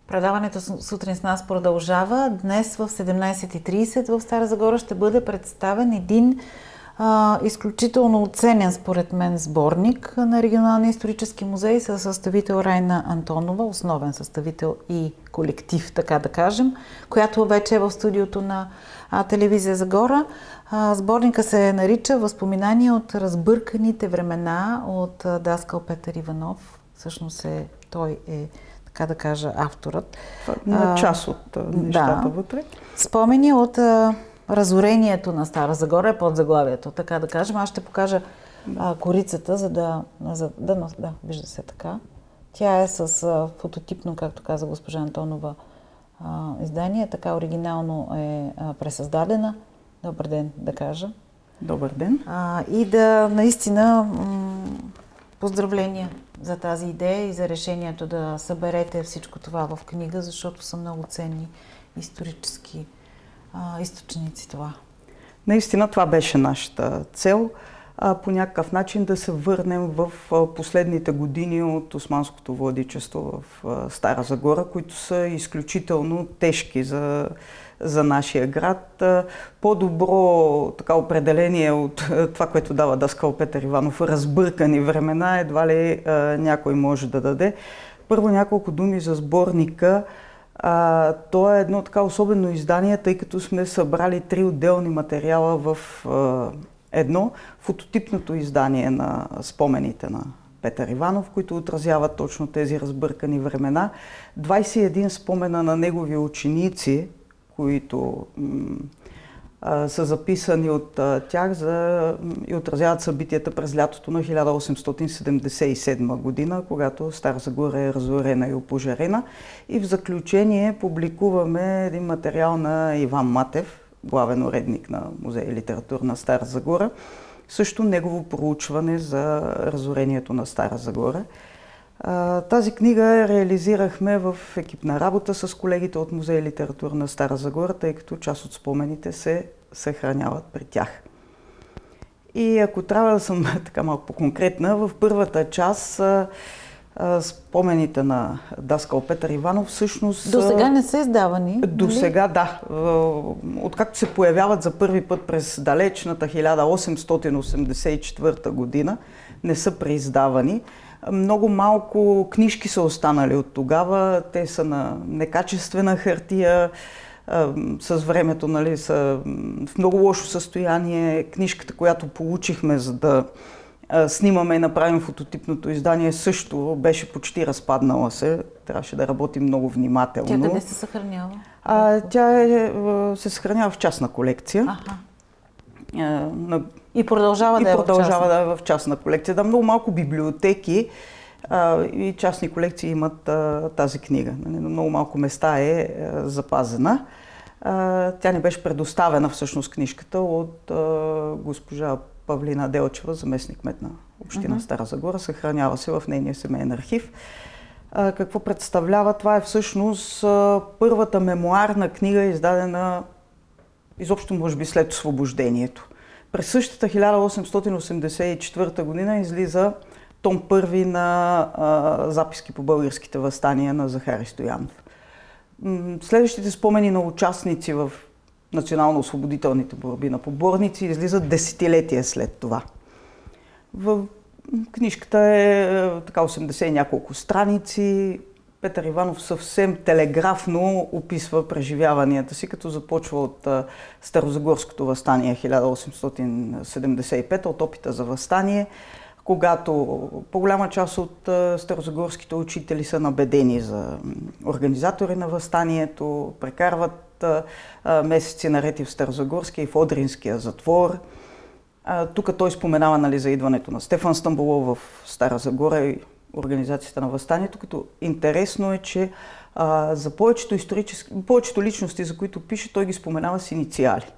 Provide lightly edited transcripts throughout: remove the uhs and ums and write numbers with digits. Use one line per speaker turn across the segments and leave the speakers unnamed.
Предаването сутрин с нас продължава. Днес в 17:30 в Стара Загора ще бъде представен един изключително оценен според мен сборник на Регионалния исторически музей със съставител Райна Антонова, основен съставител и колектив, така да кажем, която вече е в студиото на телевизия Загора. Сборника се нарича "Възпоминания от разбърканите времена" от даскал Петър Иванов. Всъщност той е, така да кажа, авторът.
На част от нещата вътре.
Спомени от разорението на Стара Загора е под заглавието, така да кажем. Аз ще покажа корицата, за да, вижда се така. Тя е с фототипно, както каза госпожа Антонова, издание. Така оригинално е пресъздадена. Добър ден, да кажа.
Добър ден.
И да наистина поздравления за тази идея и за решението да съберете всичко това в книга, защото са много ценни исторически източници това.
Наистина това беше нашата цел. По някакъв начин да се върнем в последните години от османското владичество в Стара Загора, които са изключително тежки за нашия град. По-добро определение от това, което дава даскал Петър Иванов, "разбъркани времена", едва ли някой може да даде. Първо няколко думи за сборника. То е едно така особено издание, тъй като сме събрали 3 отделни материала в едно. Фототипното издание на спомените на Петър Иванов, които отразяват точно тези разбъркани времена. 21 спомена на негови ученици, които са записани от тях и отразяват събитията през лятото на 1877 година, когато Стара Загора е разорена и опожарена. И в заключение публикуваме един материал на Иван Матев, главен уредник на Музея литература на Стара Загора. Също негово проучване за разорението на Стара Загора. Тази книга реализирахме в екипна работа с колегите от Музея литература на Стара Загора, тъй като част от спомените се съхраняват при тях. И ако трябва да съм така малко по-конкретна, в първата част спомените на даскал Петър Иванов всъщност...
До сега не са издавани?
До сега, да. Откакто се появяват за първи път през далечната 1884 година, не са преиздавани. Много малко книжки са останали от тогава. Те са на некачествена хартия, с времето са в много лошо състояние. Книжката, която получихме, за да снимаме и направим фототипното издание, също беше почти разпаднала се. Трябваше да работим много внимателно.
Тя къде се съхранява?
Тя се съхранява в частна колекция.
И продължава да е
в частна колекция. Да, много малко библиотеки и частни колекции имат тази книга. На много малко места е запазена. Тя ни беше предоставена всъщност книжката от госпожа Павлина Делчева, заместник-кмет на община Стара Загора. Съхранява се в нейния семейен архив. Какво представлява? Това е всъщност първата мемоарна книга, издадена изобщо може би след освобождението. През същата 1884 година излиза том първи на записки по българските въстания на Захари Стоянов. Следващите спомени на участници в национално-освободителните борби на поборници излизат десетилетия след това. В книжката е така 80 и няколко страници. Петър Иванов съвсем телеграфно описва преживяванията си, като започва от Старозагорското въстание 1875, от опита за въстание, когато по-голяма част от старозагорските учители са набедени за организатори на въстанието, прекарват месеци наред и в Старозагорския и в Одринския затвор. Тук той споменава за идването на Стефан Стамболов в Стара Загора и организацията на въстанието, като интересно е, че за повечето личности, за които пише, той ги споменава с инициали.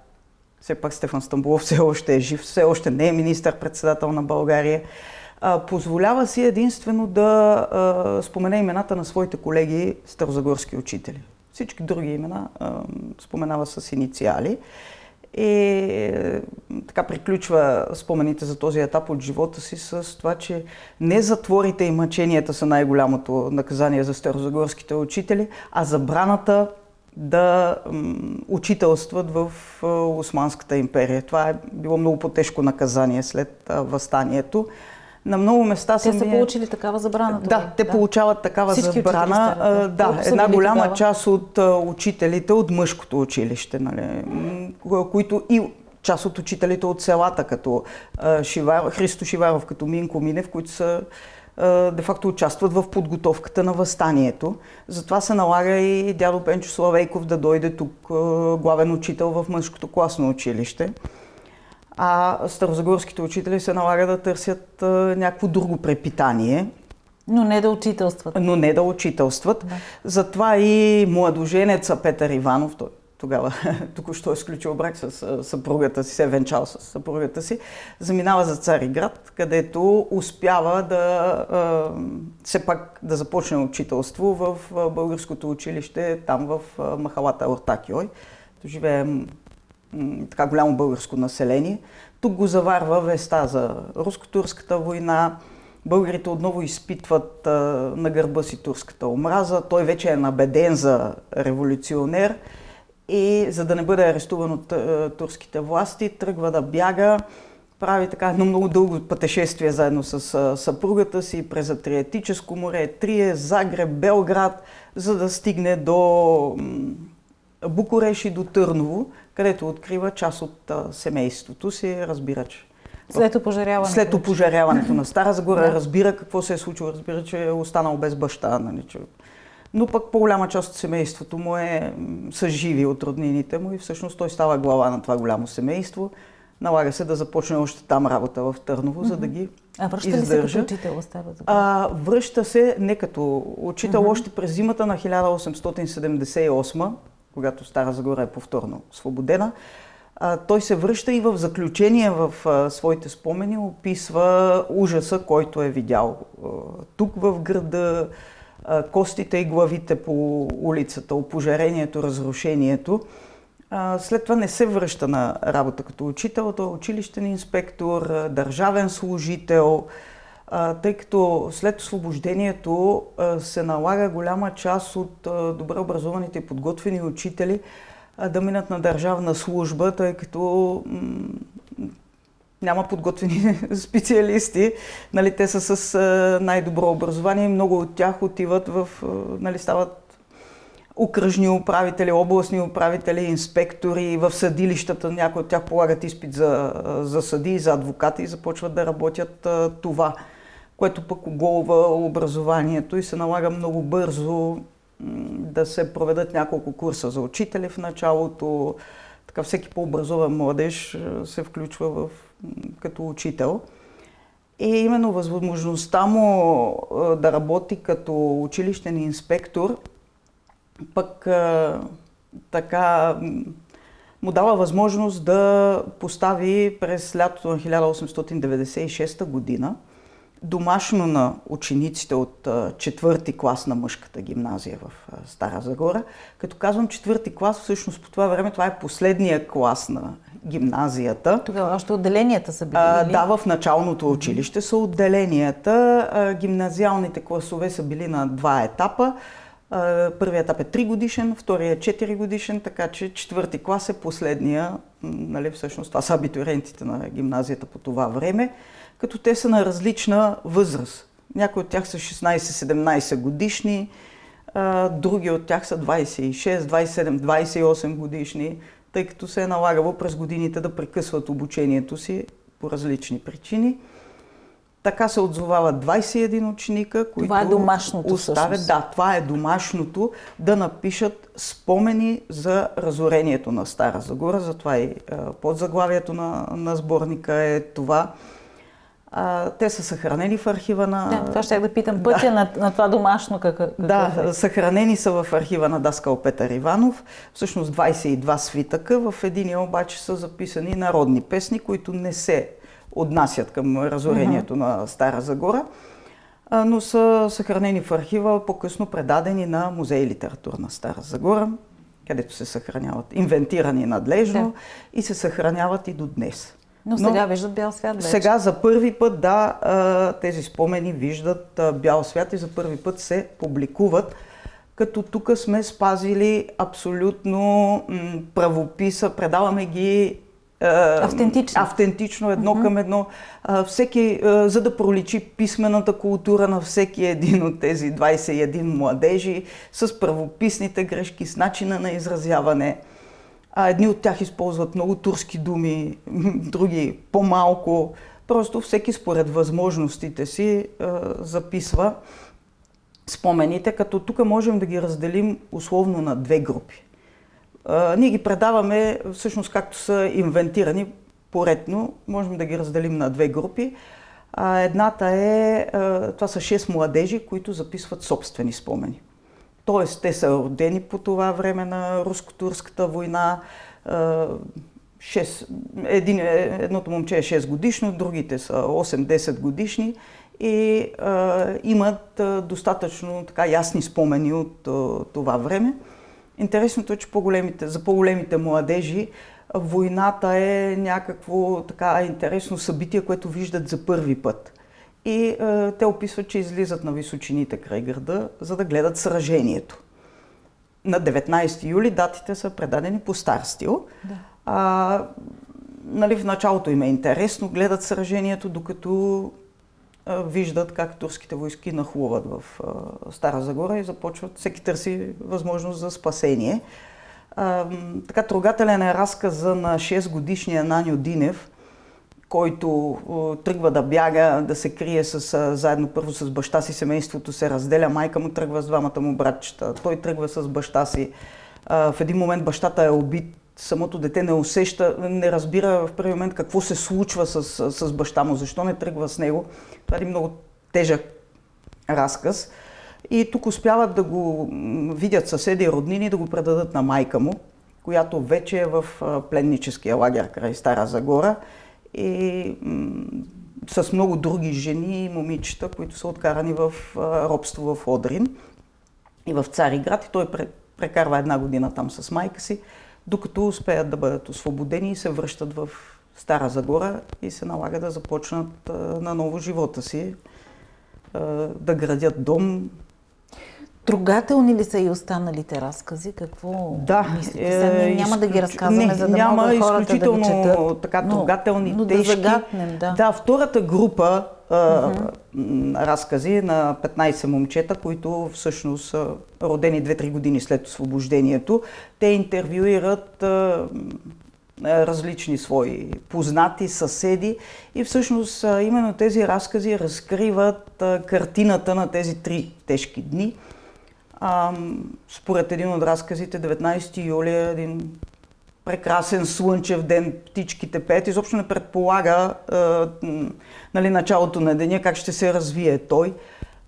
Все пак Стефан Стамболов все още е жив, все още не е министър-председател на България. Позволява си единствено да спомене имената на своите колеги старозагорски учители. Всички други имена споменава с инициали. И така приключва спомените за този етап от живота си с това, че не затворите и мъченията са най-голямото наказание за старозагорските учители, а забраната да учителстват в Османската империя. Това е било много по-тежко наказание след въстанието. На много места
те са получили такава забрана.
Да, те получават такава забрана. Да, една голяма част от учителите от мъжкото училище, нали, които и част от учителите от селата, като Христо Шиваров, като Минко Минев, които са де-факто участват в подготовката на въстанието. Затова се налага и дядо Пенчо Славейков да дойде тук главен учител в мъжкото класно училище. А старозагорските учители се налага да търсят някакво друго препитание.
Но не да учителстват.
Да. Затова и младоженеца Петър Иванов, той тогава току-що е сключил брак с съпругата си, се е венчал с съпругата си, заминава за Цариград, където успява все пак да започне учителство в българското училище, там в махалата Ортакиой. Живее така голямо българско население. Тук го заварва веста за руско-турската война. Българите отново изпитват на гърба си турската омраза. Той вече е набеден за революционер и за да не бъде арестуван от турските власти, тръгва да бяга. Прави така едно много дълго пътешествие заедно с съпругата си през Адриатическо море, Трие, Загреб, Белград, за да стигне до Букурещ и до Търново, където открива част от семейството си, разбира, че след опожаряването на Стара Загора, разбира какво се е случило, разбира, че е останал без баща. Нали, но пък по-голяма част от семейството му са живи от роднините му и всъщност той става глава на това голямо семейство. Налага се да започне още там работа в Търново, за да ги
връща ли се като учител?
Връща се не като учител, още през зимата на 1878, когато Стара Загора е повторно освободена. Той се връща и в заключение в своите спомени описва ужаса, който е видял тук в града, костите и главите по улицата, опожарението, разрушението. След това не се връща на работа като учител, той е училищен инспектор, държавен служител, тъй като след освобождението се налага голяма част от добре образованите и подготвени учители да минат на държавна служба, тъй като няма подготвени специалисти. Нали, те са с най-добро образование и много от тях отиват стават окръжни управители, областни управители, инспектори, в съдилищата. Някои от тях полагат изпит за съдии, за адвокати и започват да работят това, което пък оголва образованието и се налага много бързо да се проведат няколко курса за учители в началото. Така всеки по-образован младеж се включва като учител. И именно възможността му да работи като училищен инспектор пък така му дава възможност да постави през лятото на 1896 година домашно на учениците от четвърти клас на мъжката гимназия в Стара Загора. Като казвам четвърти клас, всъщност по това време това е последния клас на гимназията.
Тогава още отделенията са били?
Да, в началното училище са отделенията. Гимназиалните класове са били на два етапа. Първият етап е 3 годишен, вторият е 4 годишен, така че четвърти клас е последния. Нали, всъщност това са абитуриентите на гимназията по това време, като те са на различна възраст. Някои от тях са 16-17 годишни, други от тях са 26, 27, 28 годишни, тъй като се е налагало през годините да прекъсват обучението си по различни причини. Така се отзовават 21 ученика, които
това е домашното
оставят. Да, това е домашното, да напишат спомени за разорението на Стара Загора. Затова и подзаглавието на сборника е това. Те са съхранени в архива на...
Да, това ще да питам пътя на това домашно
Да, съхранени са в архива на даскал Петър Иванов. Всъщност 22 свитъка. В единия обаче са записани народни песни, които не се отнасят към разорението на Стара Загора, но са съхранени в архива, по-късно предадени на Музей литературна Стара Загора. където се съхраняват, инвентирани надлежно и се съхраняват и до днес.
Но сега виждат бял свят вече.
Сега за първи път, тези спомени виждат бял свят и за първи път се публикуват, като тук сме спазили абсолютно правописа, предаваме ги автентично едно към едно. Всеки, за да проличи писмената култура на всеки един от тези 21 младежи, с правописните грешки, с начина на изразяване. Едни от тях използват много турски думи, други по-малко. Просто всеки според възможностите си записва спомените, като тук можем да ги разделим условно на две групи. Ние ги предаваме, всъщност както са инвентирани поредно, можем да ги разделим на две групи. Едната това са 6 младежи, които записват собствени спомени. Тоест, те са родени по това време на руско-турската война. Едното момче е 6 годишно, другите са 8-10 годишни и имат достатъчно така ясни спомени от това време. Интересното е, че за по-големите младежи войната е някакво така интересно събитие, което виждат за първи път. И те описват, че излизат на височините край града, за да гледат сражението. На 19 юли датите са предадени по стар стил. Да. В началото им е интересно, гледат сражението, докато виждат как турските войски нахлуват в Стара Загора и започват, всеки търси възможност за спасение. Така трогателен е разказа на 6-годишния Наньо Динев, който тръгва да бяга, да се крие заедно първо с баща си, семейството се разделя, майка му тръгва с двамата му братчета, той тръгва с баща си. В един момент бащата е убит, самото дете не усеща, не разбира в първи момент какво се случва с баща му, защо не тръгва с него. Това е един много тежък разказ. И тук успяват да го видят съседи и роднини, да го предадат на майка му, която вече е в пленническия лагер край Стара Загора и с много други жени и момичета, които са откарани в робство в Одрин и в Цариград. И той прекарва 1 година там с майка си, докато успеят да бъдат освободени и се връщат в Стара Загора и се налага да започнат наново живота си, да градят дом.
Трогателни ли са и останалите разкази? Какво мислите? Няма да ги разказваме, за да могат хората да ги четат.
Така трогателни,
но
тежки.
Да загатнем, да.
Втората група разкази на 15 момчета, които всъщност са родени 2-3 години след освобождението. Те интервюират различни свои познати, съседи и всъщност именно тези разкази разкриват картината на тези 3 тежки дни. Според един от разказите, 19 юли е един прекрасен слънчев ден, птичките пеят, изобщо не предполага началото на деня, как ще се развие той.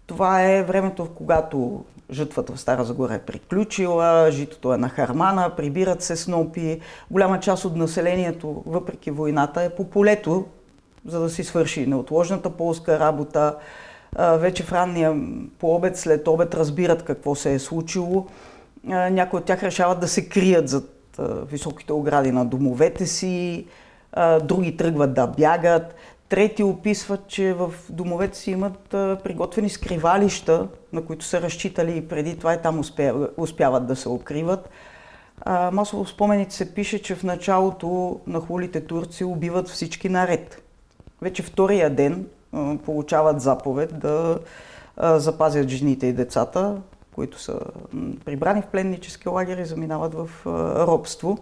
Това е времето, в когато жътвата в Стара Загора е приключила, житото е на хармана, прибират се снопи. Голяма част от населението, въпреки войната, е по полето, за да си свърши неотложната полска работа. Вече в ранния пообед, след обед разбират какво се е случило. Някои от тях решават да се крият зад високите огради на домовете си, други тръгват да бягат. Трети описват, че в домовете си имат приготвени скривалища, на които са разчитали и преди това и там успяват да се укриват. Масово в спомените се пише, че в началото нахлулите турци убиват всички наред. Вече втория ден получават заповед да запазят жените и децата, които са прибрани в пленнически лагери и заминават в робство.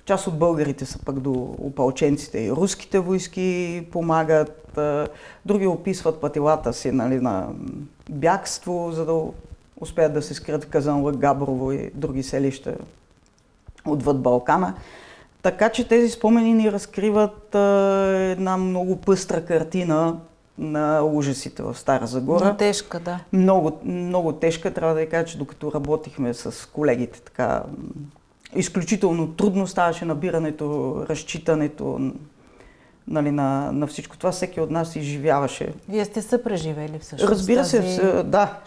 Част от българите са пък до опълченците и руските войски помагат. Други описват пътилата си на бягство, за да успеят да се скрият в Казанлък, Габрово и други селища отвъд Балкана. Така че тези спомени ни разкриват една много пъстра картина на ужасите в Стара Загора.
Много тежка, да.
Много тежка. Трябва да ви кажа, че докато работихме с колегите, така изключително трудно ставаше набирането, разчитането на всичко това. Всеки от нас изживяваше.
Вие сте съпреживели всъщност.
Разбира се, да.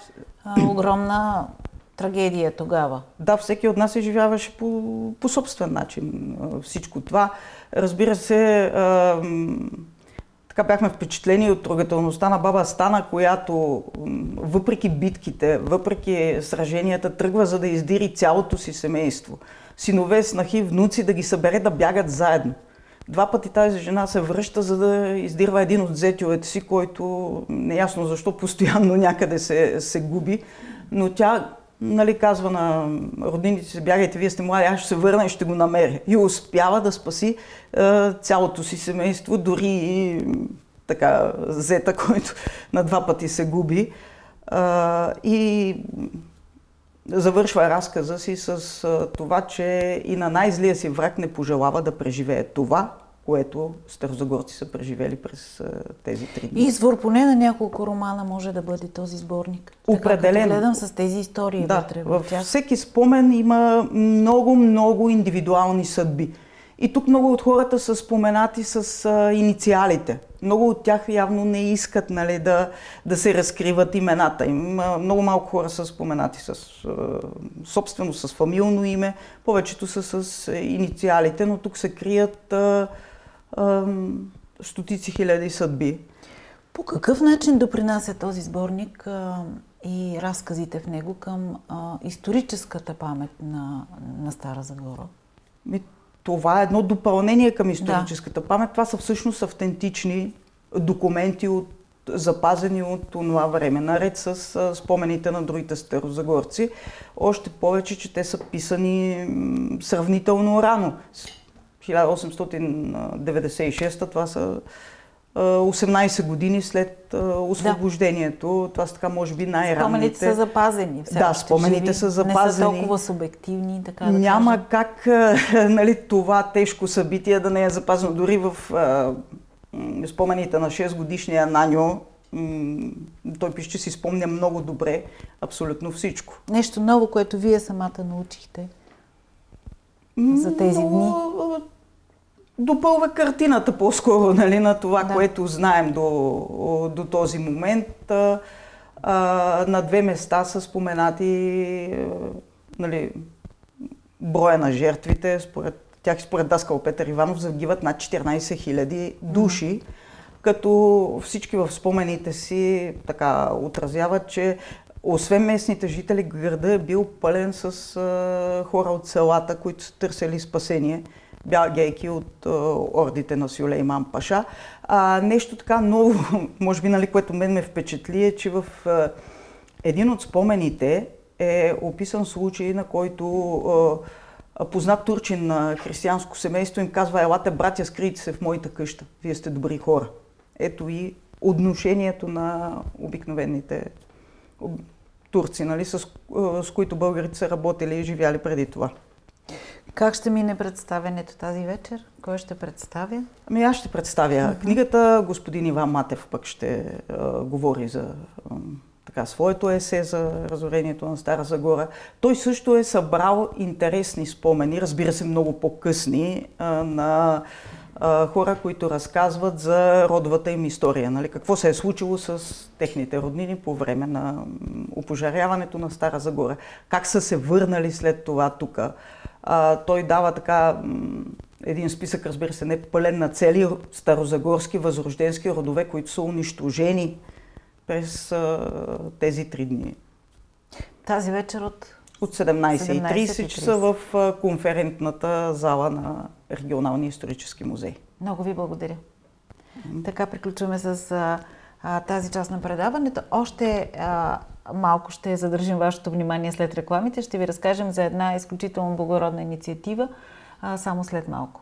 Огромна трагедия тогава.
Да, всеки от нас изживяваше по собствен начин всичко това. Разбира се, така бяхме впечатлени от трогателността на баба Стана, която въпреки битките, въпреки сраженията, тръгва за да издири цялото си семейство. Синове, снахи, внуци, да ги събере да бягат заедно. 2 пъти тази жена се връща, за да издирва един от зетьовете си, който неясно защо постоянно някъде се губи. Но тя, нали, казва на роднините си: бягайте, вие сте млади, аз ще се върна и ще го намеря. И успява да спаси цялото си семейство, дори и така зета, който на 2 пъти се губи. И завършва разказа си с това, че и на най-злия си враг не пожелава да преживее това, което старозагорци са преживели през тези 3 дни.
Извор поне на няколко романа може да бъде този сборник.
Определено.
Така, гледам с тези истории вътре в тях.
Всеки спомен има много индивидуални съдби. И тук много от хората са споменати с инициалите. Много от тях явно не искат, нали, да се разкриват имената им. Много малко хора са споменати собствено с фамилно име, повечето са с инициалите, но тук се крият стотици хиляди съдби.
По какъв начин допринася този сборник и разказите в него към историческата памет на Стара Загора?
Това е едно допълнение към историческата памет. Това са всъщност автентични документи, запазени от това време, наред с спомените на другите старозагорци. Още повече, че те са писани сравнително рано. 1896, това са 18 години след освобождението. Това са така, може би, най-ранните.
Спомените са запазени.
Да, спомените са запазени.
Не са толкова субективни, така да
Няма
кажем.
как, нали, това тежко събитие да не е запазено. Дори в спомените на 6-годишния Наньо, той пише, че си спомня много добре абсолютно всичко.
Нещо ново, което вие самата научихте за тези дни?
Допълва картината по-скоро, нали, на това, което знаем до този момент. На 2 места са споменати, нали, броя на жертвите. Според даскал Петър Иванов загиват над 14 000 души, като всички в спомените си така отразяват, че освен местните жители, града е бил пълен с хора от селата, които са търсили спасение, бягайки от ордите на Сюлейман Паша. Нещо така ново, може би, нали, което мен ме впечатли, е, че в един от спомените е описан случай, на който познат турчин на християнско семейство им казва: елате, братя, скрийте се в моята къща, вие сте добри хора. Ето и отношението на обикновените турци, нали, с които българите са работили и живяли преди това.
Как ще мине представянето тази вечер? Кой ще представя?
Ами аз ще представя книгата. Господин Иван Матев пък ще говори за своето есе за разорението на Стара Загора. Той също е събрал интересни спомени, разбира се, много по-късни, на хора, които разказват за родовата им история. Нали? Какво се е случило с техните роднини по време на опожаряването на Стара Загора. Как са се върнали след това тук. Той дава така един списък, разбира се, не пълен, на цели старозагорски възрожденски родове, които са унищожени през тези 3 дни.
Тази вечер
от 17:30 часа в конферентната зала на Регионалния исторически музей.
Много ви благодаря. Така приключваме с тази част на предаването. Още малко ще задържим вашето внимание след рекламите. Ще ви разкажем за една изключително благородна инициатива само след малко.